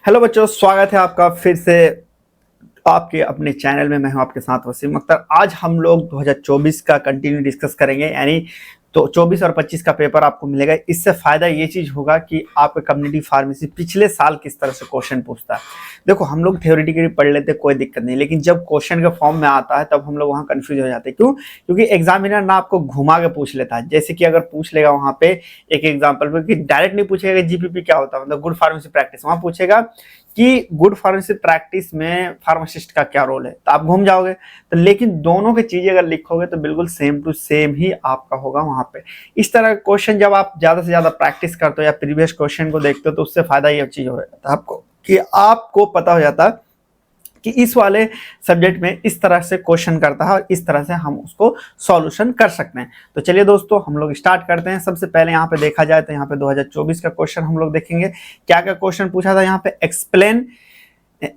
Hello बच्चों, स्वागत है आपका फिर से आपके अपने चैनल में। मैं हूं आपके साथ वसीम अख्तर। आज हम लोग 2024 का कंटिन्यू डिस्कस करेंगे, यानी तो 24 और 25 का पेपर आपको मिलेगा। इससे फायदा ये चीज होगा कि आपका कम्युनिटी फार्मेसी पिछले साल किस तरह से क्वेश्चन पूछता है। देखो, हम लोग थ्योरेटिकली पढ़ लेते, कोई दिक्कत नहीं, लेकिन जब क्वेश्चन के फॉर्म में आता है तब हम लोग वहाँ कंफ्यूज हो जाते हैं। क्यों? क्योंकि एग्जामिनर ना आपको घुमा के पूछ लेता है। जैसे कि अगर पूछ लेगा वहाँ पे एक एग्जाम्पल पे कि डायरेक्ट नहीं पूछेगा जीपीपी क्या होता है, मतलब गुड फार्मेसी प्रैक्टिस, वहाँ पूछेगा कि गुड फार्मेसी प्रैक्टिस में फार्मासिस्ट का क्या रोल है, तो आप घूम जाओगे। तो लेकिन दोनों की चीजें अगर लिखोगे तो बिल्कुल सेम टू सेम ही आपका होगा वहां पे। इस तरह का क्वेश्चन जब आप ज्यादा से ज्यादा प्रैक्टिस करते हो या प्रीवियस क्वेश्चन को देखते हो तो उससे फायदा ये चीज हो जाता है आपको कि आपको पता हो जाता है कि इस वाले सब्जेक्ट में इस तरह से क्वेश्चन करता है और इस तरह से हम उसको सॉल्यूशन कर सकते हैं। तो चलिए दोस्तों, हम लोग स्टार्ट करते हैं। सबसे पहले यहाँ पे देखा जाए तो यहाँ पे 2024 का क्वेश्चन हम लोग देखेंगे। क्या क्या क्वेश्चन पूछा था यहाँ पे?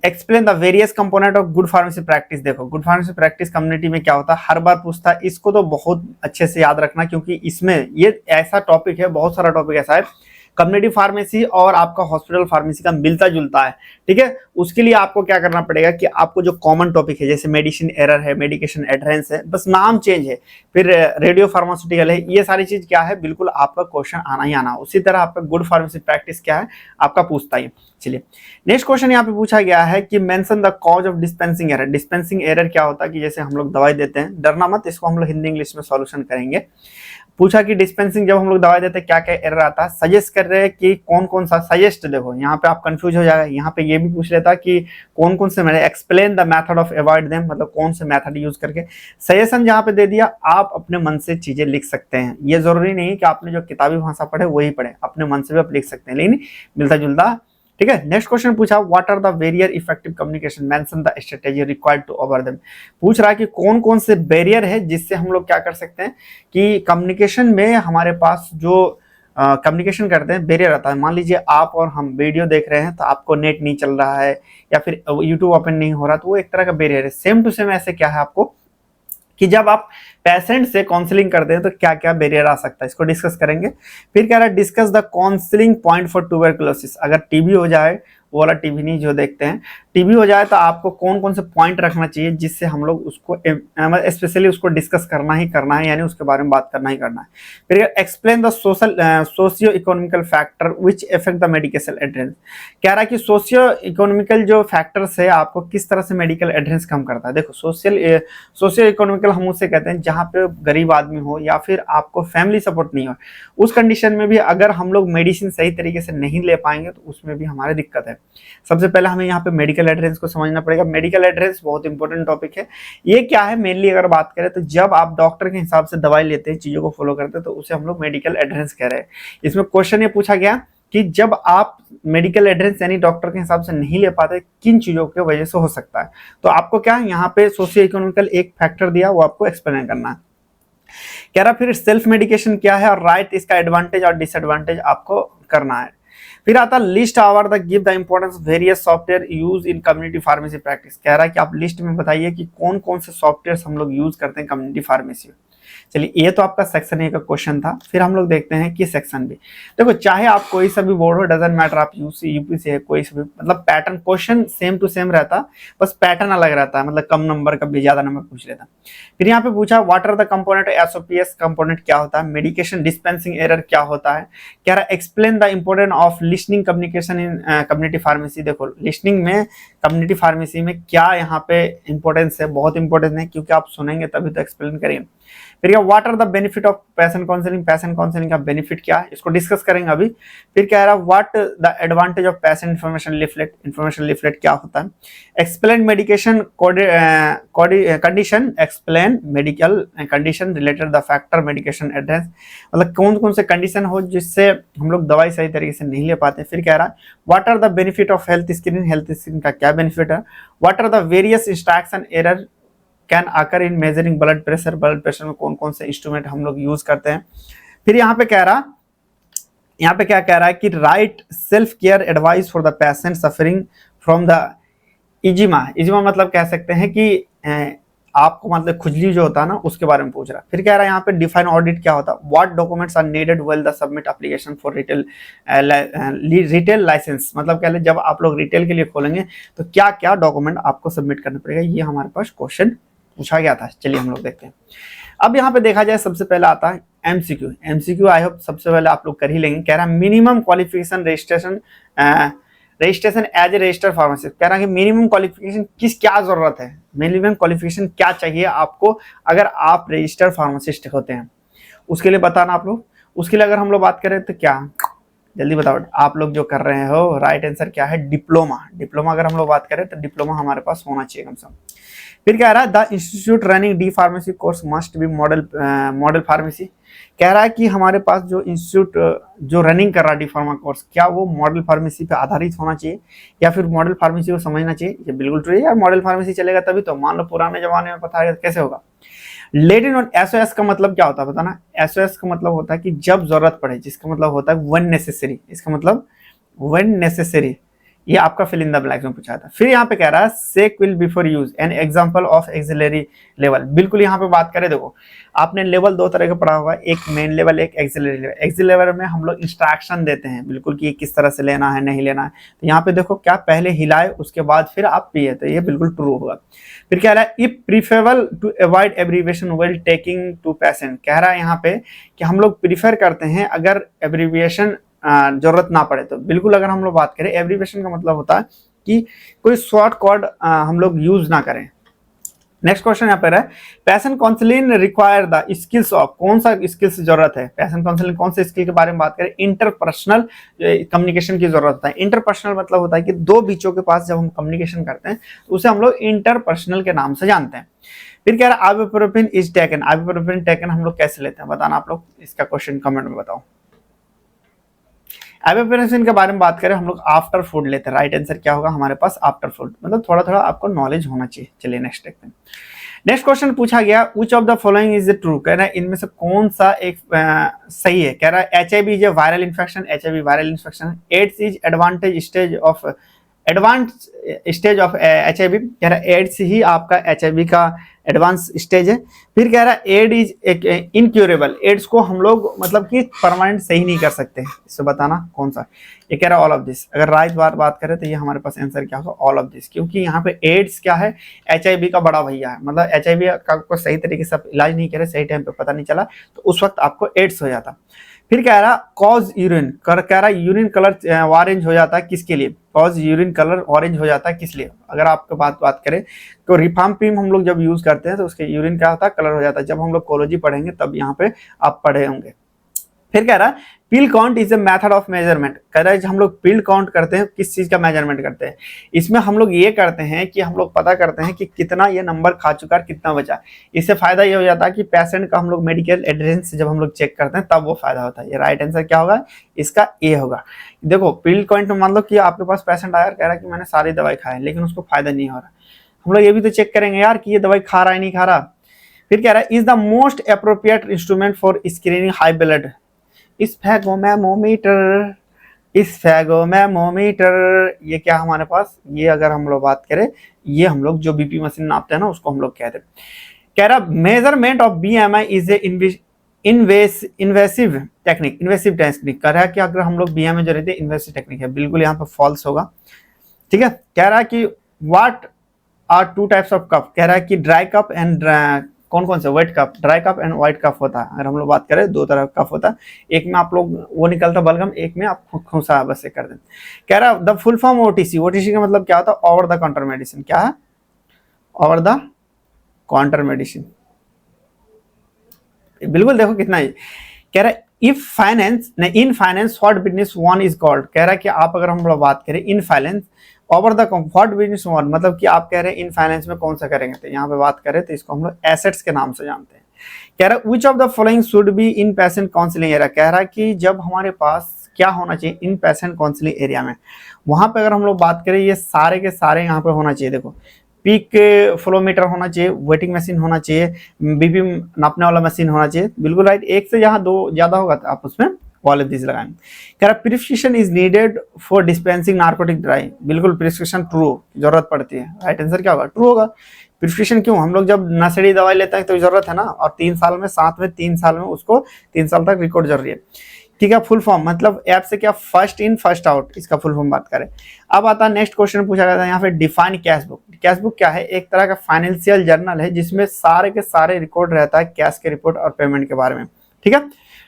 Explain the various component of good pharmacy practice. देखो, गुड फार्मेसी प्रैक्टिस कम्युनिटी में क्या होता है, हर बार पूछता है। इसको तो बहुत अच्छे से याद रखना, क्योंकि इसमें ये ऐसा टॉपिक है, बहुत सारा टॉपिक ऐसा है, कम्युनिटी फार्मेसी और आपका हॉस्पिटल फार्मेसी का मिलता जुलता है। ठीक है, उसके लिए आपको क्या करना पड़ेगा कि आपको जो कॉमन टॉपिक है, जैसे मेडिसिन एरर है, मेडिकेशन एडहेरेंस है, बस नाम चेंज है, फिर रेडियो फार्मास्यूटिकल है, ये सारी चीज क्या है, बिल्कुल आपका क्वेश्चन आना ही आना। उसी तरह आपका गुड फार्मेसी प्रैक्टिस क्या है, आपका पूछता ही। चलिए, नेक्स्ट क्वेश्चन यहाँ पे पूछा गया है कि mention the cause of dispensing error. Dispensing error क्या होता है कि जैसे हम लोग दवाई देते हैं, डरना मत, इसको हम लोग हिंदी इंग्लिश में सॉल्यूशन करेंगे। पूछा कि डिस्पेंसिंग जब हम लोग दवाई देते हैं क्या क्या एरर आता है, सजेस्ट कर रहे हैं कि कौन कौन सा सजेस्ट। देखो, यहाँ पे आप कंफ्यूज हो जाएगा। यहाँ पे ये भी पूछ लेता कि कौन कौन से, मैंने explain the method of avoid them, मतलब कौन से मेथड यूज करके। सजेशन जहाँ पे दे दिया, आप अपने मन से चीजें लिख सकते हैं। ये जरूरी नहीं कि आपने जो किताबी भाषा पढ़े वही पढ़े, अपने मन से भी आप लिख सकते हैं, लेकिन मिलता जुलता। ठीक है, नेक्स्ट क्वेश्चन पूछा, what are the barrier effective communication, mention the strategy required to over them. पूछ रहा है कि कौन कौन से बैरियर है जिससे हम लोग क्या कर सकते हैं कि कम्युनिकेशन में हमारे पास जो कम्युनिकेशन करते हैं बैरियर आता है। मान लीजिए आप और हम वीडियो देख रहे हैं तो आपको नेट नहीं चल रहा है या फिर यूट्यूब ओपन नहीं हो रहा, तो वो एक तरह का बैरियर है। सेम टू सेम ऐसे क्या है आपको कि जब आप पेशेंट से काउंसलिंग करते हैं तो क्या क्या बैरियर आ सकता है, इसको डिस्कस करेंगे। फिर कह रहा है discuss the counselling point for tuberculosis. अगर टीबी हो जाए, वो वाला टीबी नहीं जो देखते हैं, टीबी हो जाए तो आपको कौन कौन से पॉइंट रखना चाहिए जिससे हम लोग उसको स्पेशली उसको डिस्कस करना ही करना है, यानी उसके बारे में बात करना ही करना है। फिर explain the socio economical factor which effect the medical adherence. कह रहा है कि सोशियो इकोनॉमिकल जो फैक्टर्स है आपको किस तरह से मेडिकल एडहेरेंस कम करता है। देखो, सोशियो इकोनॉमिकल हम उससे कहते हैं जहाँ पे गरीब आदमी हो या फिर आपको फैमिली सपोर्ट नहीं हो, उस कंडीशन में भी अगर हम लोग मेडिसिन सही तरीके से नहीं ले पाएंगे तो उसमें भी हमारे दिक्कत है। सबसे पहले हमें यहाँ पे मेडिकल एडहेरेंस को समझना पड़ेगा। मेडिकल एडहेरेंस बहुत इंपॉर्टेंट टॉपिक है। ये क्या है, मेनली अगर बात करें तो जब आप डॉक्टर के हिसाब से दवाई लेते हैं, चीजों को फॉलो करते हैं, तो उसे हम लोग मेडिकल एडहेरेंस कह रहे हैं। इसमें क्वेश्चन ये पूछा गया कि जब आप मेडिकल एडहेरेंस यानी डॉक्टर के हिसाब से नहीं ले पाते, किन चीजों की वजह से हो सकता है। तो आपको क्या यहाँ पे सोशियो इकोनॉमिकल एक फैक्टर दिया, वो आपको एक्सप्लेन करना है। कह रहा फिर सेल्फ मेडिकेशन क्या है और राइट इसका एडवांटेज और डिसएडवांटेज आपको करना है। फिर आता list our the give the importance various software use in community pharmacy practice. कह रहा है कि आप लिस्ट में बताइए कि कौन कौन से सॉफ्टवेयर हम लोग यूज करते हैं कम्युनिटी फार्मेसी में। चलिए, ये तो आपका सेक्शन ए का क्वेश्चन था। फिर हम लोग देखते हैं कि सेक्शन बी। देखो, चाहे आप कोई सा भी बोर्ड हो, डजंट मैटर, आप यूसी यूपी से है, कोई सा भी, मतलब pattern question same to same रहता, बस पैटर्न अलग रहता है, मतलब कम नंबर कभी ज्यादा नंबर पूछ लेता। फिर यहाँ पे पूछा what are the component, SOPs component क्या होता है, मेडिकेशन डिस्पेंसिंग एरर क्या होता है। कह रहा explain the importance of listening communication in community pharmacy. देखो, लिस्निंग में कम्युनिटी फार्मेसी में क्या यहाँ पे इंपॉर्टेंस है, बहुत इंपॉर्टेंट है, क्योंकि आप सुनेंगे तभी तो एक्सप्लेन करेंगे। फिर what are the benefit of patient counselling, patient counselling का बेनिफिट क्या है, इसको डिस्कस करेंगे अभी। फिर कह रहा है what the advantage of patient information leaflet, information leaflet क्या होता है। Explain medication condition, explain medical condition related the factor medication adherence, मतलब कौन कौन से कंडीशन हो जिससे हम लोग दवाई सही तरीके से नहीं ले पाते। फिर कह रहा है what are the benefit of health screening, health screening का क्या बेनिफिट है। What are the various instruction error can occur in measuring blood pressure, blood pressure में कौन कौन से इंस्ट्रूमेंट हम लोग यूज करते हैं। फिर यहाँ पे क्या कह रहा है कि right self care advice for the patient suffering from the eczema. Eczema मतलब कह सकते हैं कि आपको मतलब खुजली जो होता है ना उसके बारे में पूछ रहा है। फिर कह रहा है यहाँ पे डिफाइन ऑडिट क्या होता है, what documents are needed while the submit application for retail licence, मतलब कह ले जब आप लोग रिटेल के लिए खोलेंगे तो क्या क्या डॉक्यूमेंट आपको सबमिट करना पड़ेगा, ये हमारे पास क्वेश्चन पूछा गया था। चलिए हम लोग देखते हैं। अब यहाँ पे देखा जाए सबसे पहले आता है एमसीक्यू। एमसीक्यू आई होप सबसे पहले आप लोग कर ही लेंगे। कह रहा है minimum qualification registration as a registered pharmacist. कह रहा है कि मिनिमम क्वालिफिकेशन किस क्या जरूरत है, मिनिमम क्वालिफिकेशन क्या चाहिए आपको अगर आप रजिस्टर्ड फार्मासिस्ट होते हैं, उसके लिए बताना आप लोग। उसके लिए अगर हम लोग बात करें तो क्या, जल्दी बताओ आप लोग जो कर रहे हो, राइट आंसर क्या है, डिप्लोमा। डिप्लोमा अगर हम लोग बात करें तो डिप्लोमा हमारे पास होना चाहिए कम से कम। फिर कह रहा है the institute running D pharmacy course must be model pharmacy. कह रहा है कि हमारे पास जो इंस्टीट्यूट जो रनिंग कर रहा है डी फार्मा कोर्स, क्या वो मॉडल फार्मेसी पे आधारित होना चाहिए या फिर मॉडल फार्मेसी को समझना चाहिए। ये बिल्कुल ट्रू है यार, मॉडल फार्मेसी चलेगा तभी तो, मान लो पुराने जमाने में पता है कैसे होगा। लेट इन एसओएस का मतलब क्या होता है बताना। एसओएस का मतलब होता है कि जब जरूरत पड़े, जिसका मतलब होता है व्हेन नेसेसरी, इसका मतलब व्हेन नेसेसरी। ये आपका फिल इन द ब्लैंक्स में पूछा था। फिर यहाँ पे कह रहा है sec will before use an example of axillary level. बिल्कुल यहाँ पे बात करें, देखो आपने लेवल दो तरह का पढ़ा हुआ है, एक मेन लेवल एक एक्सिलरी लेवल। एक्सिलरी लेवल में हम लोग इंस्ट्रक्शन देते हैं बिल्कुल कि किस तरह से लेना है नहीं लेना है। तो यहाँ पे देखो क्या पहले हिलाए उसके बाद फिर आप पिए, तो ये बिल्कुल ट्रू होगा। फिर कह रहा है if preferable to avoid abbreviation while taking to patient. कह रहा है यहाँ पे कि हम लोग प्रीफर करते हैं अगर एब्रीविएशन जरूरत ना पड़े तो। बिल्कुल अगर हम लोग बात करें एब्रीविएशन का मतलब होता है कि कोई शॉर्ट कोड हम लोग यूज ना करें। नेक्स्ट क्वेश्चन यहाँ पर है passion counselling require the skills of. कौन सा स्किल्स जरूरत है, पैशन काउंसलिंग कौन से स्किल के बारे में बात करें, इंटरपर्सनल कम्युनिकेशन की जरूरत होता है। इंटरपर्सनल मतलब होता है कि दो बीचों के पास जब हम कम्युनिकेशन करते हैं तो उसे हम लोग इंटरपर्सनल के नाम से जानते हैं। फिर कह रहा है ibuprofen is taken. Ibuprofen taken हम लोग कैसे लेते हैं बताना आप लोग, इसका क्वेश्चन कमेंट में बताओ। आइबुप्रोफेन के बारे में बात करें हम लोग आफ्टर फूड लेते हैं। राइट आंसर क्या होगा हमारे पास आफ्टर फूड, मतलब थोड़ा थोड़ा आपको नॉलेज होना चाहिए। चलिए नेक्स्ट देखते हैं। नेक्स्ट क्वेश्चन पूछा गया which of the following is true. कह रहा है इनमें से कौन सा एक सही है। कह रहा है HIV is a viral infection, HIV viral infection. AIDS is advance stage of HIV. कह रहा है एड्स ही आपका एचआईवी का एडवांस स्टेज है। फिर कह रहा है एड इज एक इनक्यूरेबल। एड्स को हम लोग मतलब कि परमानेंट सही नहीं कर सकते, इससे बताना कौन सा। ये कह रहा है ऑल ऑफ दिस। अगर राइट बात करें तो ये हमारे पास आंसर क्या होगा ऑल ऑफ दिस, क्योंकि यहाँ पे एड्स क्या है एचआईवी का बड़ा भैया है। मतलब एचआईवी का आपको सही तरीके से इलाज नहीं करे, सही टाइम पे पता नहीं चला तो उस वक्त आपको एड्स हो जाता। फिर कह रहा कॉज यूरिन, कह रहा यूरिन कलर ऑरेंज हो जाता है किसके लिए, कॉज यूरिन कलर ऑरेंज हो जाता है किस लिए। अगर आपको बात करें तो रिफाम्पिन हम लोग जब यूज करते हैं तो उसके यूरिन क्या होता है कलर हो जाता है। जब हम लोग कोलोजी पढ़ेंगे तब यहाँ पे आप पढ़े होंगे। फिर कह रहा है pill count is a method of measurement. कह रहा है हम लोग पिल काउंट करते हैं किस चीज का मेजरमेंट करते हैं, इसमें हम लोग ये करते हैं कि हम लोग पता करते हैं कि कितना ये नंबर खा चुका है कितना बचा। इससे फायदा ये हो जाता है कि पेशेंट का हम लोग मेडिकल एड्रेस जब हम लोग चेक करते हैं तब वो फायदा होता है। ये राइट आंसर क्या होगा इसका ए होगा। देखो पिल काउंट में मान लो कि आपके पास पेशेंट आया कह रहा है कि मैंने सारी दवाई खाई लेकिन उसको फायदा नहीं हो रहा, हम लोग ये भी तो चेक करेंगे यार कि ये दवाई खा रहा है नहीं खा रहा। फिर कह रहा है is the most appropriate instrument for screening high blood sphygmomanometer. ये क्या हमारे पास, ये अगर हम लोग बात करें ये हम लोग जो बीपी मशीन नापते हैं ना उसको हम लोग कहते हैं। कह रहा measurement of BMI is a invasive technique. कह रहा है कि अगर हम लोग बीएमआई जो रहते हैं इन्वेसिव टेक्निक है, बिल्कुल यहाँ पे फॉल्स होगा। ठीक है, कह रहा है कि what are two types of cup. कह रहा है कि ड्राई कप एंड कौन से wet cup, dry cup and white cup होता है। अगर हम लोग बात करें दो तरह का कप होता है, एक में आप लोग वो निकलता बलगम, एक में आप खुशा बस से कर दें। कह रहा है the full form OTC. OTC का मतलब क्या होता है ओवर द काउंटर मेडिसिन। क्या है ओवर द काउंटर मेडिसिन, बिल्कुल देखो कितना ही। कह रहा है if finance in finance what business one is called. कह रहा है कि आप अगर हम लोग बात करें in finance over the what business one, मतलब कि आप कह रहे हैं इन फाइनेंस में कौन सा करेंगे, तो यहाँ पे बात करें तो इसको हम लोग एसेट्स के नाम से जानते हैं। कह रहा है which of the following should be in patient counselling area. कह रहा है कि जब हमारे पास क्या होना चाहिए इन पेशेंट काउंसलिंग एरिया में, वहां पे अगर हम लोग बात करें ये सारे के सारे यहाँ पे होना चाहिए। देखो पीक फ्लोमीटर होना चाहिए, वेटिंग मशीन होना चाहिए, बीपी नापने वाला मशीन होना चाहिए। बिल्कुल राइट, एक से जहाँ दो ज्यादा होगा तो आप उसमें पॉलिथीन लगाएंगे। कह रहा prescription is needed for dispensing narcotic dry, बिल्कुल प्रिस्क्रिप्शन ट्रू, जरूरत पड़ती है। राइट आंसर क्या होगा? ट्रू होगा। प्रिस्क्रिप्शन क्यों? हम लोग जब नशेड़ी दवाई लेते हैं तो जरूरत है ना, और 3 साल में, साथ में 3 साल में उसको 3 साल तक रिकॉर्ड जरूरी है। ठीक है, फुल फॉर्म मतलब ऐप से क्या, फर्स्ट इन फर्स्ट आउट, इसका फुल फॉर्म बात करें। अब आता है नेक्स्ट क्वेश्चन पूछा गया था यहाँ पे, define cash book. Cash book क्या है? एक तरह का फाइनेंशियल जर्नल है जिसमें सारे के सारे रिकॉर्ड रहता है कैश के रिपोर्ट और पेमेंट के बारे में। ठीक है,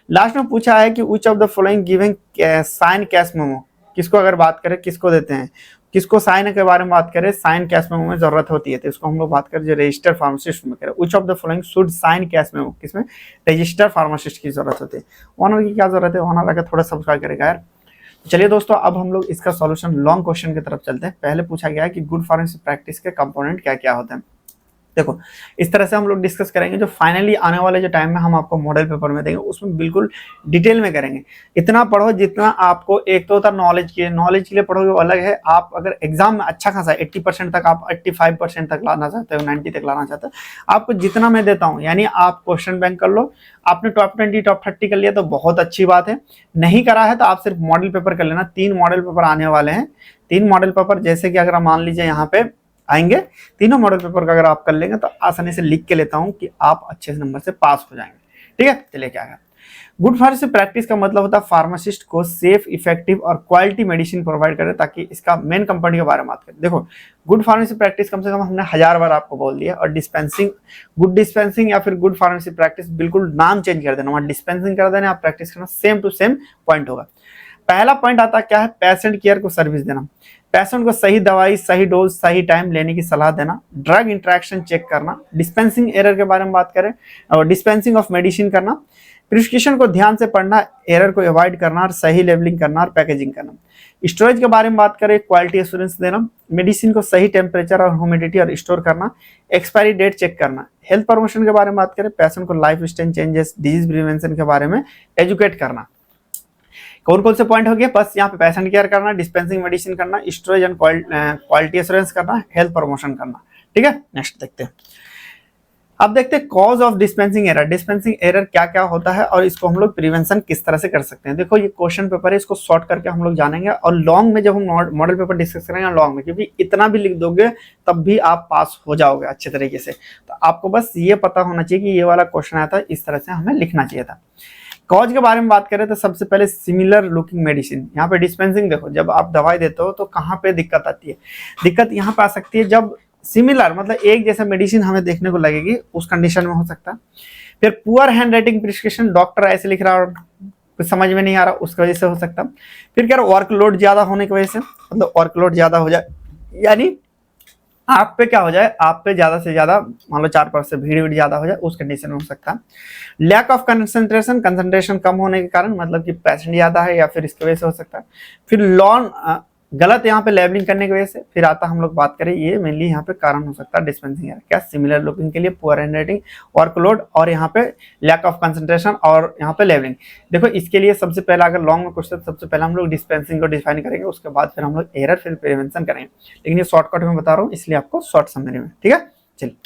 लास्ट में पूछा है कि which of the following giving sign cash memo, किसको अगर बात करें किसको देते हैं, किसको साइन के बारे में बात करें, साइन कैश मेमो में जरूरत होती है, तो इसको हम लोग बात करें जो रजिस्टर फार्मासिस्ट में करें। Which of the following should sign cash memo, किसमें? रजिस्टर फार्मासिस्ट की जरूरत होती है। ओनर की क्या जरूरत है? ओनर आकर थोड़ा सब्सक्राइब करेगा यार। चलिए दोस्तों, अब हम लोग इसका सॉल्यूशन लॉन्ग क्वेश्चन की तरफ चलते हैं। पहले पूछा गया है कि गुड फार्मेसी प्रैक्टिस के कंपोनेंट क्या क्या होते हैं। देखो, इस तरह से हम लोग डिस्कस करेंगे, जो फाइनली आने वाले जो टाइम में हम आपको मॉडल पेपर में देंगे उसमें बिल्कुल डिटेल में करेंगे। इतना पढ़ो जितना आपको, एक तो होता नॉलेज के लिए पढ़ोगे वो अलग है। आप अगर एग्जाम में अच्छा खासा 80% तक, आप 85% तक लाना चाहते हो, 90 तक लाना चाहते हो, आपको जितना मैं देता हूँ, यानी आप क्वेश्चन बैंक कर लो। आपने टॉप 20 टॉप 30 कर लिया तो बहुत अच्छी बात है, नहीं करा है तो आप सिर्फ मॉडल पेपर कर लेना। 3 मॉडल पेपर आने वाले हैं। 3 मॉडल पेपर, जैसे कि अगर आप मान लीजिए यहाँ पे आएंगे, तीनों मॉडल पेपर का अगर आप कर लेंगे तो आसानी से लिख के लेता हूं कि आप अच्छे से नंबर से पास हो जाएंगे। ठीक है, चलिए क्या है गुड फार्मेसी प्रैक्टिस का मतलब होता है फार्मासिस्ट को सेफ, इफेक्टिव और क्वालिटी मेडिसिन प्रोवाइड करे, ताकि इसका मेन कंपनी के बारे में बात करें। देखो, गुड फार्मेसी प्रैक्टिस कम से कम हमने 1000 बार आपको बोल दिया, और डिस्पेंसिंग, गुड डिस्पेंसिंग या फिर गुड फार्मेसी प्रैक्टिस, बिल्कुल नाम चेंज कर देना, वहां डिस्पेंसिंग कर देना, आप प्रैक्टिस करना, सेम टू सेम पॉइंट होगा। पहला पॉइंट आता क्या है? पेशेंट केयर को सर्विस देना, पेशेंट को सही दवाई, सही डोज, सही टाइम लेने की सलाह देना, ड्रग इंटरेक्शन चेक करना, डिस्पेंसिंग एरर के बारे में बात करें और डिस्पेंसिंग ऑफ मेडिसिन करना, प्रिस्क्रिप्शन को ध्यान से पढ़ना, एरर को अवॉइड करना और सही लेबलिंग करना और पैकेजिंग करना, स्टोरेज के बारे में बात करें, क्वालिटी एश्योरेंस देना, मेडिसिन को सही टेम्परेचर और ह्यूमिडिटी और स्टोर करना, एक्सपायरी डेट चेक करना, हेल्थ प्रमोशन के बारे में बात करें, पेशेंट को life style changes, disease prevention के बारे में एजुकेट करना। कौन कौन से पॉइंट हो गए? बस यहाँ पे पेशेंट केयर करना, डिस्पेंसिंग मेडिसिन करना, स्टोरेज एंड क्वालिटी एश्योरेंस करना, हेल्थ प्रमोशन करना। ठीक है, नेक्स्ट देखते हैं। अब देखते हैं cause of dispensing error. Dispensing error क्या क्या होता है और इसको हम लोग प्रिवेंशन किस तरह से कर सकते हैं। देखो, ये क्वेश्चन पेपर है, इसको शॉर्ट करके हम लोग जानेंगे, और लॉन्ग में जब हम मॉडल पेपर डिस्कस करेंगे लॉन्ग में, क्योंकि इतना भी लिख दोगे तब भी आप पास हो जाओगे अच्छे तरीके से। तो आपको बस ये पता होना चाहिए कि ये वाला क्वेश्चन आया था, इस तरह से हमें लिखना चाहिए था। कॉज के बारे में बात करें तो सबसे पहले सिमिलर लुकिंग मेडिसिन। यहाँ पे डिस्पेंसिंग, देखो जब आप दवाई देते हो तो कहाँ पे दिक्कत आती है? दिक्कत यहाँ पे आ सकती है जब सिमिलर, मतलब एक जैसा मेडिसिन हमें देखने को लगेगी, उस कंडीशन में हो सकता है। फिर poor hand writing prescription, doctor ऐसे लिख रहा है और कुछ समझ में नहीं आ रहा, उसकी वजह से हो सकता है। फिर क्या, वर्कलोड ज्यादा होने की वजह से, मतलब वर्कलोड ज्यादा हो जाए, यानी आप पे क्या हो जाए, आप पे ज्यादा से ज्यादा मान लो 4 से भीड़ ज्यादा हो जाए, उस कंडीशन में हो सकता है। लैक ऑफ कंसंट्रेशन, कंसंट्रेशन कम होने के कारण, मतलब कि पेशेंट ज्यादा है या फिर इसकी वजह से हो सकता है। फिर लॉन गलत यहाँ पे लेबलिंग करने की वजह से। फिर आता हम लोग बात करें, ये मेनली यहाँ पे कारण हो सकता है डिस्पेंसिंग एरर। क्या? सिमिलर लुकिंग के लिए पुअर हैंड राइटिंग, वर्कलोड, और यहाँ पे लैक ऑफ कंसंट्रेशन, और यहाँ पे लेबलिंग। देखो, इसके लिए सबसे पहला अगर लॉन्ग में क्वेश्चन, सबसे पहले हम लोग डिस्पेंसिंग को डिफाइन करेंगे, उसके बाद फिर हम लोग एरर, फिर प्रिवेंशन करेंगे। लेकिन ये शॉर्टकट में बता रहा हूँ, इसलिए आपको शॉर्ट समरी में। ठीक है, चलिए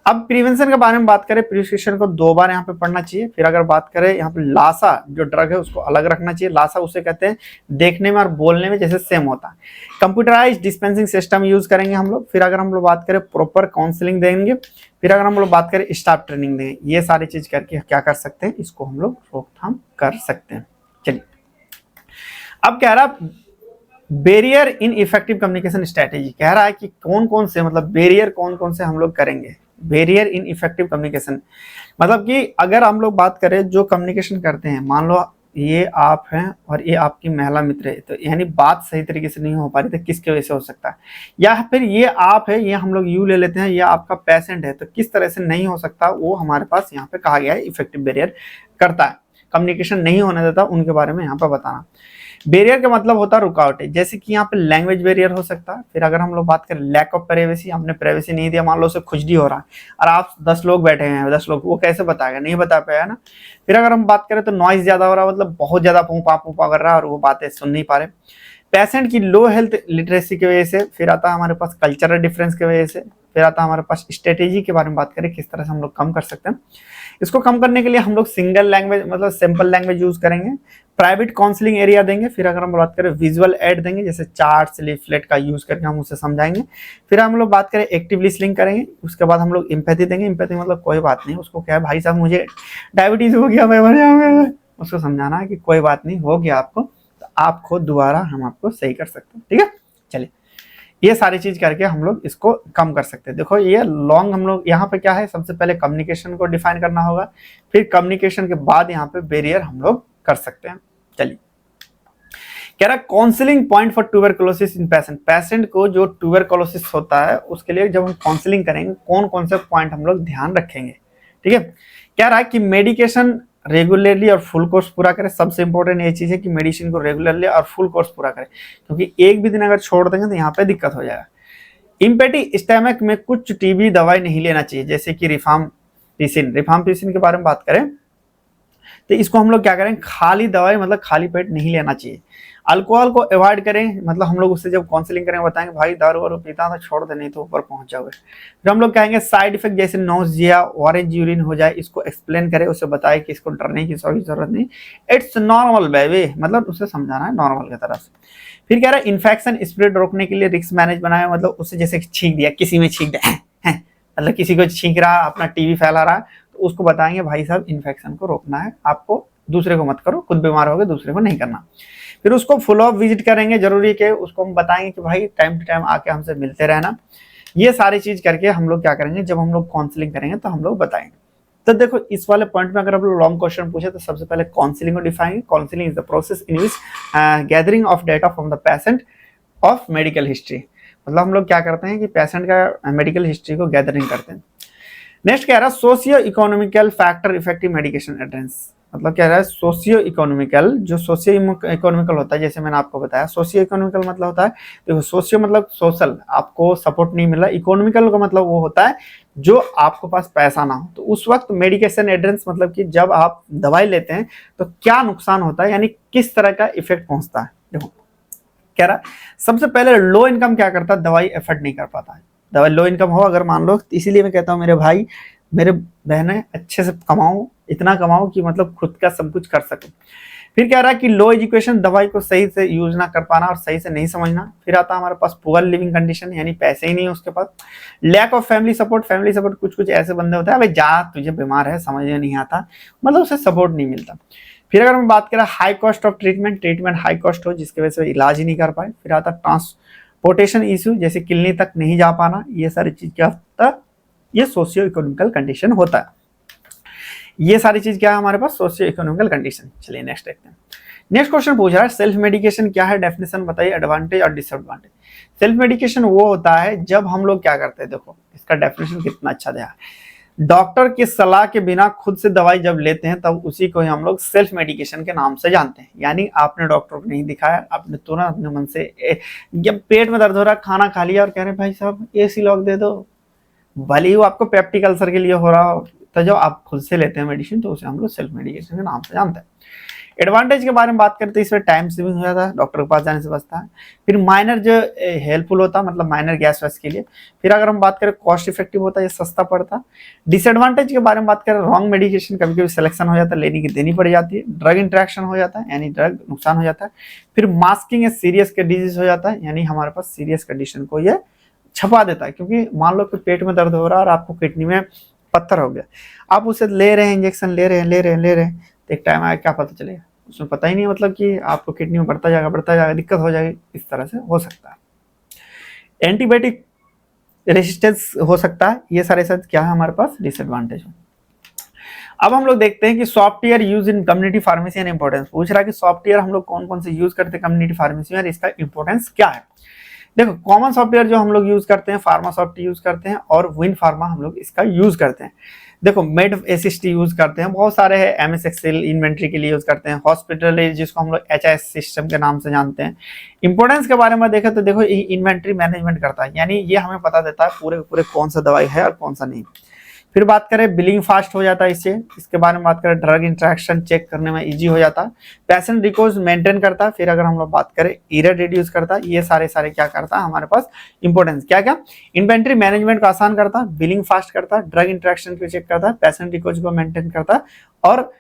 अब प्रिवेंशन के बारे में बात करें। प्रिस्क्रिप्शन को 2 बार यहाँ पे पढ़ना चाहिए। फिर अगर बात करें यहाँ पे लासा जो ड्रग है उसको अलग रखना चाहिए। लासा उसे कहते हैं देखने में और बोलने में जैसे सेम होता है। कंप्यूटराइज डिस्पेंसिंग सिस्टम यूज करेंगे हम लोग। फिर अगर हम लोग बात करें प्रॉपर काउंसलिंग देंगे। फिर अगर हम लोग बात करें स्टाफ ट्रेनिंग देंगे। ये सारी चीज करके क्या कर सकते हैं, इसको हम लोग रोकथाम कर सकते हैं। चलिए अब कह रहा barrier in effective communication strategy, कह रहा है कि कौन कौन से, मतलब बैरियर कौन कौन से हम लोग करेंगे। बैरियर इन इफेक्टिव कम्युनिकेशन मतलब कि अगर हम लोग बात करें जो कम्युनिकेशन करते हैं, मान लो ये आप हैं और ये आपकी महिला मित्र है, तो यानी बात सही तरीके से नहीं हो पा रही, तो किसके वजह से हो सकता है। या फिर ये आप है, ये हम लोग यू ले लेते हैं, या आपका पेशेंट है, तो किस तरह से नहीं हो सकता, वो हमारे पास यहाँ पे कहा गया है इफेक्टिव बैरियर करता है, कम्युनिकेशन नहीं होने देता, उनके बारे में यहाँ पे बताना। बैरियर का मतलब होता है रुकावट, जैसे कि यहाँ पे लैंग्वेज बैरियर हो सकता है। फिर अगर हम लोग बात करें लैक ऑफ प्राइवेसी, हमने प्राइवेसी नहीं दिया, मान लो उसे खुजली हो रहा है और आप 10 लोग बैठे हैं, 10 लोग, वो कैसे बताएगा, नहीं बता पाएगा ना। फिर अगर हम बात करें तो नॉइज ज्यादा हो रहा है, मतलब बहुत ज्यादा फूंपा कर रहा है और वो बातें सुन नहीं पा रहे। पेशेंट की लो हेल्थ लिटरेसी की वजह से। फिर आता है हमारे पास कल्चरल डिफरेंस की वजह से। फिर आता है हमारे पास स्ट्रेटेजी के बारे में बात करें, किस तरह से हम लोग कम कर सकते हैं। इसको कम करने के लिए हम लोग सिंगल लैंग्वेज मतलब सिंपल लैंग्वेज यूज करेंगे, प्राइवेट काउंसलिंग एरिया देंगे, फिर अगर हम बात करें विजुअल ऐड देंगे, जैसे चार्ट्स लिफलेट का यूज करके हम उसे समझाएंगे। फिर हम लोग बात करें एक्टिव लिसनिंग करेंगे, उसके बाद हम लोग एम्पैथी देंगे। एम्पैथी मतलब कोई बात नहीं, उसको क्या है भाई साहब मुझे डायबिटीज हो गया, मैं मर जाऊंगा, उसको समझाना है कि कोई बात नहीं, हो गया आपको तो आप खुद दोबारा हम आपको सही कर सकते हैं। ठीक है, चलिए ये सारी चीज करके हम लोग इसको कम कर सकते हैं। देखो ये लॉन्ग हम लोग यहाँ पे क्या है, सबसे पहले कम्युनिकेशन को डिफाइन करना होगा, फिर कम्युनिकेशन के बाद यहाँ पे बैरियर हम लोग कर सकते हैं। चलिए कह रहा counselling point for tuberculosis in patient, patient को जो ट्यूबरकुलोसिस होता है उसके लिए जब हम काउंसलिंग करेंगे कौन कौन से पॉइंट हम लोग ध्यान रखेंगे। ठीक है, कह रहा है कि मेडिकेशन रेगुलरली और फुल कोर्स पूरा करें। सबसे इंपॉर्टेंट ये चीज है कि मेडिसिन को रेगुलरली और फुल कोर्स पूरा करें, क्योंकि एक भी दिन अगर छोड़ देंगे तो यहाँ पे दिक्कत हो जाएगा। इम्पेटी स्टमक में कुछ टीबी दवाई नहीं लेना चाहिए, जैसे कि रिफाम्पिसिन के बारे में बात करें तो इसको हम लोग क्या करें, खाली दवाई मतलब खाली पेट नहीं लेना चाहिए। अल्कोहल को अवॉइड करें, मतलब हम लोग उससे जब काउंसलिंग करेंगे बताएंगे भाई दारू वारू पीता तो छोड़ दे, नहीं तो ऊपर पहुंच जाओगे। फिर हम लोग कहेंगे साइड इफेक्ट जैसे नोजिया ऑरेंज यूरिन हो जाए, इसको एक्सप्लेन करें, उसे बताए कि इसको डरने की जरूरत नहीं, इट्स नॉर्मल बेबी, मतलब उसे समझाना है नॉर्मल की तरह से। फिर कह रहा है इन्फेक्शन स्प्रेड रोकने के लिए रिस्क मैनेज बनाए, मतलब उसे जैसे छींक दिया, किसी में छींक दिया मतलब किसी को छींक रहा, अपना टीबी फैला रहा है, तो उसको बताएंगे भाई साहब इन्फेक्शन को रोकना है आपको, दूसरे को मत करो, खुद बीमार हो गए दूसरे को नहीं करना। फिर उसको फॉलो अप विजिट करेंगे, जरूरी के उसको हम बताएंगे कि भाई टाइम टू टाइम आके हमसे मिलते रहना। ये सारी चीज करके हम लोग क्या करेंगे, जब हम लोग काउंसलिंग करेंगे तो हम लोग बताएंगे। तो देखो इस वाले पॉइंट में अगर हम लोग लॉन्ग क्वेश्चन पूछे तो सबसे पहले काउंसलिंग को define, counselling is the process in which gathering of data from the patient of medical history, मतलब हम लोग क्या करते हैं कि पेशेंट का मेडिकल हिस्ट्री को गैदरिंग करते हैं। नेक्स्ट कह रहा है socio economical factor effective medication adherence, मतलब कह रहा है सोशियो इकोनॉमिकल, जो सोशियो इकोनॉमिकल होता है, जैसे मैंने आपको बताया सोशियो इकोनॉमिकल मतलब होता है, देखो सोशियो मतलब सोशल, आपको सपोर्ट नहीं मिल रहा, इकोनॉमिकल का मतलब वो होता है जो आपको पास पैसा ना हो, तो उस वक्त मेडिकेशन एड्रेंस मतलब कि जब आप दवाई लेते हैं तो क्या नुकसान होता है, यानी किस तरह का इफेक्ट पहुंचता है। देखो कह रहा सबसे पहले लो इनकम क्या करता है, दवाई एफर्ट नहीं कर पाता है, दवाई लो इनकम हो अगर मान लो, इसीलिए मैं कहता हूँ मेरे भाई मेरे बहनें अच्छे से कमाओ, इतना कमाओ कि मतलब खुद का सब कुछ कर सको। फिर कह रहा है कि लो एजुकेशन, दवाई को सही से यूज ना कर पाना और सही से नहीं समझना। फिर आता है हमारे पास पुअर लिविंग कंडीशन, यानी पैसे ही नहीं है उसके पास। Lack of family support, family support कुछ कुछ ऐसे बंदे होते हैं भाई जा तुझे बीमार है समझ में नहीं आता, मतलब उसे सपोर्ट नहीं मिलता। फिर अगर हम बात करें high cost of treatment, treatment high cost हो जिसकी वजह से इलाज ही नहीं कर पाए। फिर आता ट्रांसपोर्टेशन इश्यू, जैसे क्लिनिक तक नहीं जा पाना, ये सारी चीज क्या होता है, ये सोशियो इकोनॉमिकल कंडीशन होता है। ये सारी चीज क्या है हमारे पास, सोशियो इकोनॉमिकल कंडीशन। चलिए नेक्स्ट देखते हैं। नेक्स्ट क्वेश्चन पूछ रहा है सेल्फ मेडिकेशन क्या है, डेफिनेशन बताइए, एडवांटेज और डिसएडवांटेज। सेल्फ मेडिकेशन वो होता है जब हम लोग क्या करते हैं, देखो इसका डेफिनेशन कितना अच्छा दिया है, डॉक्टर की सलाह के बिना खुद से दवाई जब लेते हैं तब उसी को हम लोग सेल्फ मेडिकेशन के नाम से जानते हैं। यानी आपने डॉक्टर को नहीं दिखाया, आपने तुरंत अपने मन से जब पेट में दर्द हो रहा खाना खा लिया और कह रहे भाई साहब एसी लॉक दे दो, भले ही वो आपको पेप्टिक अल्सर के लिए हो रहा हो, तो जब आप खुद से लेते हैं मेडिसिन तो उसे हम लोग सेल्फ मेडिकेशन के नाम से जानते हैं। एडवांटेज के बारे में बात करते हैं, इसमें टाइम सेविंग हो जाता है, डॉक्टर के पास जाने से बचता है। फिर माइनर जो हेल्पफुल होता है, मतलब माइनर गैस वैस के लिए। फिर अगर हम बात करें कॉस्ट इफेक्टिव होता है, ये सस्ता पड़ता है। डिसएडवांटेज के बारे में बात करें, रॉन्ग मेडिकेशन कभी कभी सिलेक्शन हो जाता है, लेने की देनी पड़ जाती है। ड्रग इंट्रैक्शन हो जाता है, यानी ड्रग नुकसान हो जाता है। फिर मास्किंग सीरियस के डिजीज हो जाता है, यानी हमारे पास सीरियस कंडीशन को ये छपा देता है। क्योंकि मान लो कि पेट में दर्द हो रहा है और आपको किडनी में पत्थर हो गया, आप उसे ले रहे हैं, इंजेक्शन ले रहे हैं, तो एक टाइम आया क्या पता चलेगा, उसमें पता ही नहीं, मतलब कि आपको किडनी में बढ़ता जाएगा, दिक्कत हो जाएगी, इस तरह से हो सकता है। एंटीबायोटिक रेसिस्टेंस हो सकता है, ये सारे सब क्या है हमारे पास डिसएडवांटेज। अब हम लोग देखते हैं कि software use in community pharmacy and importance. पूछ रहा है कि सॉफ्टवेयर हम लोग कौन कौन से यूज करते हैं कम्युनिटी फार्मेसी में और इसका इंपॉर्टेंस क्या है। देखो कॉमन सॉफ्टवेयर जो हम लोग यूज करते हैं, फार्मासॉफ्ट यूज करते हैं और विन फार्मा हम लोग इसका यूज करते हैं। देखो मेड असिस्ट यूज करते हैं, बहुत सारे हैं, एमएस एक्सेल इन्वेंट्री के लिए यूज करते हैं, हॉस्पिटल जिसको हम लोग एचआईएस सिस्टम के नाम से जानते हैं। इंपोर्टेंस के बारे में देखें तो देखो इन्वेंट्री मैनेजमेंट करता है, यानी ये हमें पता देता है पूरे पूरे कौन सा दवाई है और कौन सा नहीं। फिर बात करें बिलिंग फास्ट हो जाता है इससे, इसके बारे में बात करें ड्रग इंटरेक्शन चेक करने में इजी हो जाता है, पेशेंट रिकॉर्ड्स मेंटेन करता है। फिर अगर हम लोग बात करें एरर रिड्यूस करता है, ये सारे क्या करता है हमारे पास इंपॉर्टेंस क्या क्या, इन्वेंट्री मैनेजमेंट को आसान करता है, बिलिंग फास्ट करता है, ड्रग इंटरेक्शन को चेक करता है, पेशेंट रिकॉर्ड्स को मेंटेन करता है और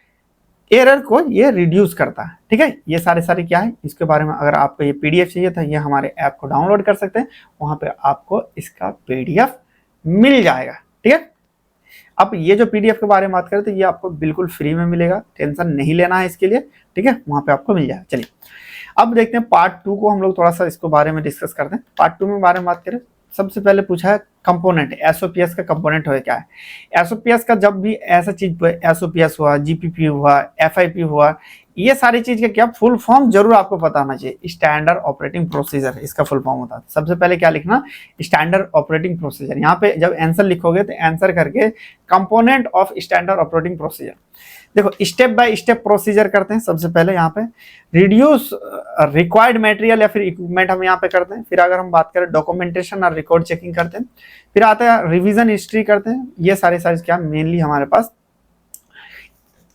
एरर को ये रिड्यूस करता है। ठीक है, ये सारे क्या है इसके बारे में अगर आपको ये पीडीएफ चाहिए था ये हमारे ऐप को डाउनलोड कर सकते हैं, वहां पे आपको इसका पीडीएफ मिल जाएगा। ठीक है, अब ये जो पीडीएफ के बारे में बात करें तो ये आपको बिल्कुल फ्री में मिलेगा, टेंशन नहीं लेना है इसके लिए। ठीक है, वहां पे आपको मिल जाएगा। चलिए अब देखते हैं पार्ट 2 को, हम लोग थोड़ा सा इसको बारे में डिस्कस करते हैं। पार्ट 2 में बारे में बात करें, सबसे पहले पूछा है कंपोनेंट, एसओपीएस का कंपोनेंट हो क्या है। एसओपीएस का जब भी ऐसा चीज एसओपीएस हुआ, जीपीपी हुआ, एफआईपी हुआ, ये सारी चीज का क्या फुल फॉर्म जरूर आपको पता होना चाहिए। स्टैंडर्ड ऑपरेटिंग प्रोसीजर इसका फुल फॉर्म होता है। सबसे पहले क्या लिखना, स्टैंडर्ड ऑपरेटिंग प्रोसीजर। यहाँ पे जब आंसर लिखोगे तो आंसर करके component of standard operating procedure. देखो स्टेप बाय स्टेप प्रोसीजर करते हैं। सबसे पहले यहाँ पे रिड्यूस रिक्वायर्ड मटेरियल या फिर इक्विपमेंट हम यहाँ पे करते हैं। फिर अगर हम बात करें डॉक्यूमेंटेशन और रिकॉर्ड चेकिंग करते हैं। फिर आता है रिवीजन हिस्ट्री करते हैं। ये सारे क्या मेनली हमारे पास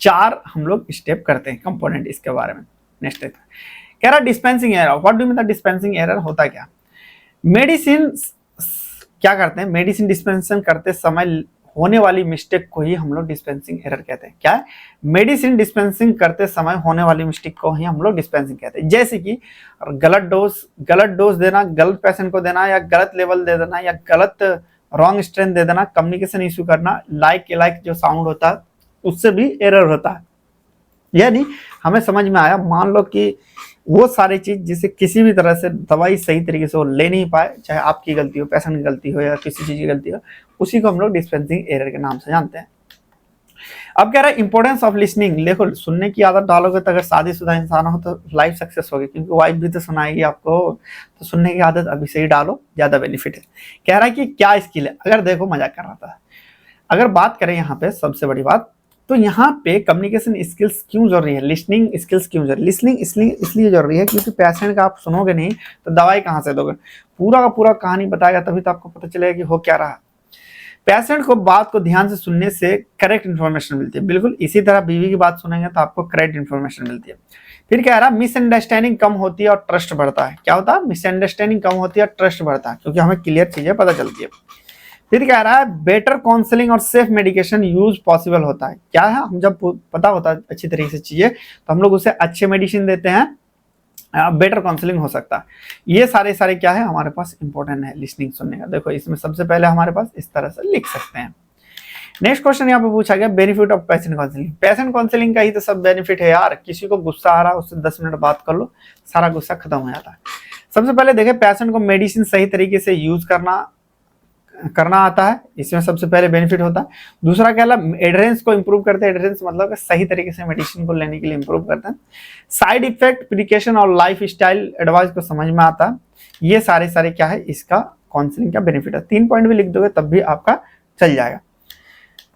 4 हम लोग स्टेप करते हैं कंपोनेंट इसके बारे में। नेक्स्ट कह रहा dispensing error, what do mean the dispensing error, होता क्या, मेडिसिन क्या करते हैं, मेडिसिन डिस्पेंसिंग करते समय होने वाली मिस्टेक को ही हम लोग डिस्पेंसिंग एरर कहते हैं। क्या है, मेडिसिन डिस्पेंसिंग करते समय होने वाली मिस्टेक को ही हम लोग डिस्पेंसिंग कहते हैं। जैसे कि गलत डोज देना, गलत पेशेंट को देना, या गलत लेवल दे देना, या गलत रॉन्ग स्ट्रेंथ दे देना, कम्युनिकेशन इश्यू करना, लाइक जो साउंड होता है उससे भी एरर होता है। यानी हमें समझ में आया, मान लो कि वो सारी चीज जिसे किसी भी तरह से दवाई सही तरीके से वो ले नहीं पाए, चाहे आपकी गलती हो, पेशेंट की गलती हो, या किसी चीज की गलती हो, उसी को हम लोग डिस्पेंसिंग एरर के नाम से जानते हैं। अब कह रहा है इंपॉर्टेंस ऑफ लिसनिंग। देखो सुनने की आदत डालोगे तो अगर शादीशुदा इंसान हो तो लाइफ सक्सेस होगी, क्योंकि वाइफ भी तो सुनाएगी आपको, तो सुनने की आदत अभी से ही डालो, ज्यादा बेनिफिट है। कह रहा है कि क्या स्किल है, अगर देखो मजाक कर रहा था, अगर बात करें यहाँ पे सबसे बड़ी बात, तो यहाँ पे कम्युनिकेशन स्किल्स क्यों जरूरी है, लिसनिंग स्किल्स क्यों जरूरी है। लिसनिंग इसलिए जरूरी है क्योंकि पेशेंट का आप सुनोगे नहीं तो दवाई कहाँ से दोगे, पूरा का पूरा कहानी बताएगा तभी तो आपको पता चलेगा कि हो क्या रहा। पेशेंट को बात को ध्यान से सुनने से करेक्ट इन्फॉर्मेशन मिलती है। बिल्कुल इसी तरह बीवी की बात सुनेंगे तो आपको करेक्ट इन्फॉर्मेशन मिलती है। फिर कह रहा मिसअंडरस्टैंडिंग कम होती है और ट्रस्ट बढ़ता है। क्या होता है, मिसअंडरस्टैंडिंग कम होती है और ट्रस्ट बढ़ता है, क्योंकि हमें क्लियर चीजें पता चलती है। फिर कह रहा है बेटर काउंसलिंग और सेफ मेडिकेशन यूज पॉसिबल होता है। क्या है, हम जब पता होता है अच्छी तरीके से चीजें तो हम लोग उसे अच्छे मेडिसिन देते हैं, बेटर काउंसलिंग हो सकता है। ये सारे क्या है हमारे पास इंपॉर्टेंट है लिसनिंग सुनने का। देखो इसमें सबसे पहले हमारे पास इस तरह से लिख सकते हैं। नेक्स्ट क्वेश्चन यहाँ पे पूछा गया benefit of patient counselling. Patient counselling का ही तो सब बेनिफिट है यार। किसी को गुस्सा आ रहा है उससे 10 मिनट बात कर लो, सारा गुस्सा खत्म हो जाता है। सबसे पहले देखें पेशेंट को मेडिसिन सही तरीके से यूज करना आता है, इसमें सबसे पहले बेनिफिट होता है। दूसरा क्या है, एडरेंस को इंप्रूव करते हैं। एडरेंस मतलब सही तरीके से मेडिसिन को लेने के लिए इंप्रूव करते हैं। साइड इफेक्ट, प्रिकॉशन और लाइफ स्टाइल एडवाइस को समझ में आता है। ये सारे क्या है इसका काउंसलिंग का बेनिफिट है। 3 पॉइंट भी लिख दोगे तब भी आपका चल जाएगा।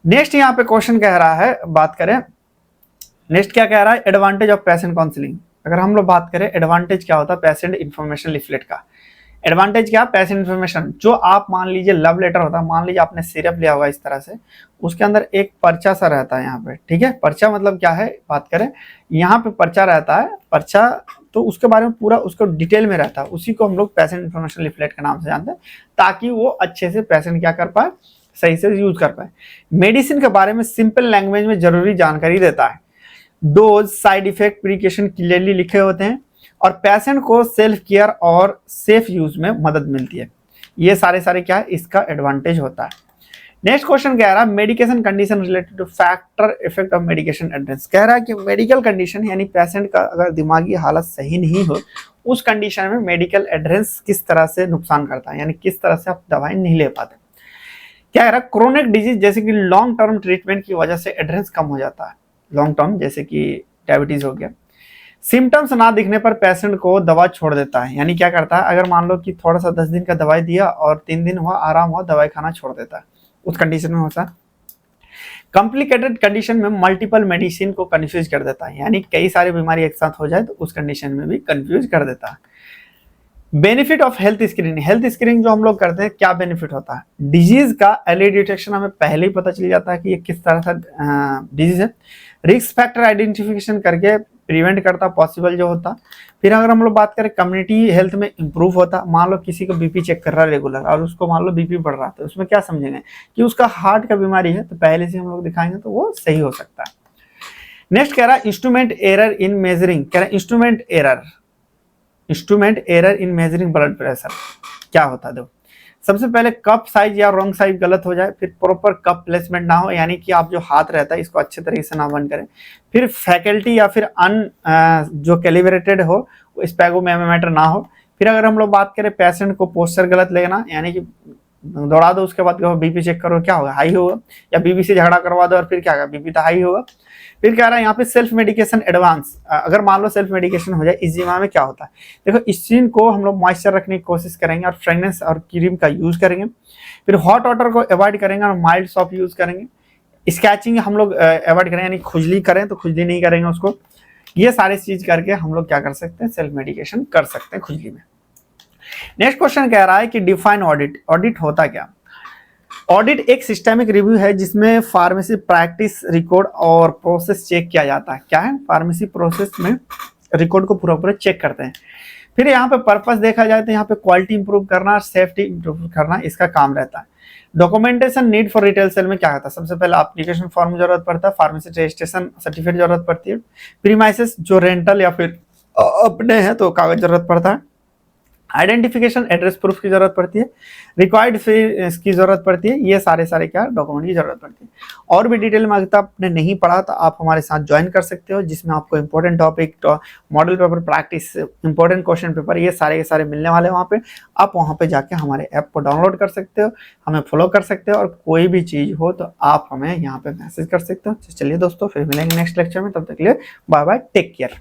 नेक्स्ट यहाँ पे क्वेश्चन कह रहा है, बात करें नेक्स्ट क्या कह रहा है, एडवांटेज ऑफ पेशेंट काउंसलिंग। अगर हम लोग बात करें एडवांटेज क्या होता है पेशेंट इन्फॉर्मेशन लिफलेट का। एडवांटेज क्या, पेशेंट इन्फॉर्मेशन, जो आप मान लीजिए लव लेटर होता है, मान लीजिए आपने सिरप लिया होगा इस तरह से, उसके अंदर एक पर्चा सा रहता है यहाँ पे। ठीक है, पर्चा मतलब क्या है, बात करें यहाँ पे पर्चा रहता है, पर्चा तो उसके बारे में पूरा उसको डिटेल में रहता है, उसी को हम लोग पेशेंट इन्फॉर्मेशन लिफलेट के नाम से जानते हैं, ताकि वो अच्छे से पेशेंट क्या कर पाए, सही से यूज कर पाए। मेडिसिन के बारे में सिंपल लैंग्वेज में जरूरी जानकारी देता है। Dose, side effect, precaution clearly लिखे होते हैं और पेशेंट को सेल्फ केयर और सेफ यूज में मदद मिलती है। ये सारे क्या है इसका एडवांटेज होता है। नेक्स्ट क्वेश्चन कह रहा है medication condition related two factor effect of medication address. कह रहा है कि मेडिकल कंडीशन यानी पेशेंट का अगर दिमागी हालत सही नहीं हो, उस कंडीशन में मेडिकल एड्रेस किस तरह से नुकसान करता है, यानी किस तरह से आप दवाई नहीं ले पाते। क्या कह रहा है क्रोनिक डिजीज जैसे कि लॉन्ग टर्म ट्रीटमेंट की वजह से एड्रेस कम हो जाता है। लॉन्ग टर्म जैसे कि डायबिटीज हो गया। सिम्टम्स ना दिखने पर पेशेंट को दवा छोड़ देता है, यानी क्या करता है, अगर मान लो कि थोड़ा सा 10 दिन का दवाई दिया और 3 दिन हुआ आराम हुआ, दवाई खाना छोड़ देता है, उस कंडीशन में होता है। कॉम्प्लिकेटेड कंडीशन में मल्टीपल मेडिसिन को कंफ्यूज कर देता है, यानी कई सारी बीमारी एक साथ हो जाए तो उस कंडीशन में भी कंफ्यूज कर देता है। बेनिफिट ऑफ हेल्थ स्क्रीनिंग जो हम लोग करते हैं, क्या बेनिफिट होता है? डिजीज का अर्ली डिटेक्शन हमें पहले ही पता चल जाता है कि ये किस तरह का डिजीज है। रिस्क फैक्टर आइडेंटिफिकेशन करके प्रिवेंट करता पॉसिबल जो होता। फिर अगर हम लोग बात करें कम्युनिटी हेल्थ में इंप्रूव होता। मान लो किसी को बीपी चेक कर रहा है रेगुलर और उसको मान लो बीपी बढ़ रहा है, तो उसमें क्या समझेंगे कि उसका हार्ट का बीमारी है, तो पहले से हम लोग दिखाएंगे तो वो सही हो सकता है। नेक्स्ट कह रहा है इंस्ट्रूमेंट एरर इन मेजरिंग। कह रहा है instrument error in measuring blood pressure क्या होता है? देखो, सबसे पहले कप साइज या रॉन्ग साइज गलत हो जाए, फिर प्रॉपर कप प्लेसमेंट ना हो, यानी कि आप जो हाथ रहता है इसको अच्छे तरीके से ना बंद करें, फिर फैकल्टी या फिर जो कैलिब्रेटेड हो, स्पैगोमीटर ना हो। फिर अगर हम लोग बात करें पेशेंट को पोस्चर गलत लेना, यानी कि दौड़ा दो उसके बाद बीपी चेक करो, क्या होगा? हाई होगा। या बीबी से झगड़ा करवा दो और फिर क्या होगा? बीपी तो हाई होगा। फिर कह रहा है यहाँ पे सेल्फ मेडिकेशन एडवांस। अगर मान लो सेल्फ मेडिकेशन हो जाए इस बीमा में, क्या होता है? देखो, इस चीज को हम लोग मॉइस्चर रखने की कोशिश करेंगे और फ्रेगनेंस और क्रीम का यूज करेंगे। फिर हॉट वाटर को अवॉइड करेंगे और माइल्ड सॉप यूज करेंगे। स्कैचिंग हम लोग अवॉइड करेंगे, यानी खुजली करें तो खुजली नहीं करेंगे उसको। ये सारी चीज करके हम लोग क्या कर सकते हैं? सेल्फ मेडिकेशन कर सकते हैं खुजली में। नेक्स्ट क्वेश्चन कह रहा है कि डिफाइन ऑडिट। ऑडिट होता क्या? ऑडिट एक सिस्टमिक रिव्यू है जिसमें फार्मेसी प्रैक्टिस, रिकॉर्ड और प्रोसेस चेक किया जाता है। क्या है? फार्मेसी प्रोसेस में रिकॉर्ड को पूरा चेक करते हैं। फिर यहाँ पे पर्पस देखा जाए तो यहाँ पे क्वालिटी इंप्रूव करना, सेफ्टी इंप्रूव करना इसका काम रहता है। Documentation need for retail sale में क्या होता है? सबसे पहले एप्लीकेशन फॉर्म जरूरत पड़ता है, फार्मेसी रजिस्ट्रेशन सर्टिफिकेट जरूरत पड़ती है, प्रीमाइसेस जो रेंटल या फिर अपने हैं तो कागज जरूरत पड़ता है, आइडेंटिफिकेशन एड्रेस प्रूफ की जरूरत पड़ती है, रिक्वायर्ड फीस की जरूरत पड़ती है। ये सारे क्या डॉक्यूमेंट की जरूरत पड़ती है। और भी डिटेल में अगर आपने नहीं पढ़ा तो आप हमारे साथ ज्वाइन कर सकते हो, जिसमें आपको important topic, model paper practice, important question paper, ये सारे मिलने वाले हैं वहाँ पे। आप वहाँ पे जाके हमारे ऐप को डाउनलोड कर सकते हो, हमें फॉलो कर सकते हो, और कोई भी चीज़ हो तो आप हमें यहाँ पे मैसेज कर सकते हो। चलिए दोस्तों, फिर मिलेंगे नेक्स्ट लेक्चर में। तब तक के लिए बाय बाय, टेक केयर।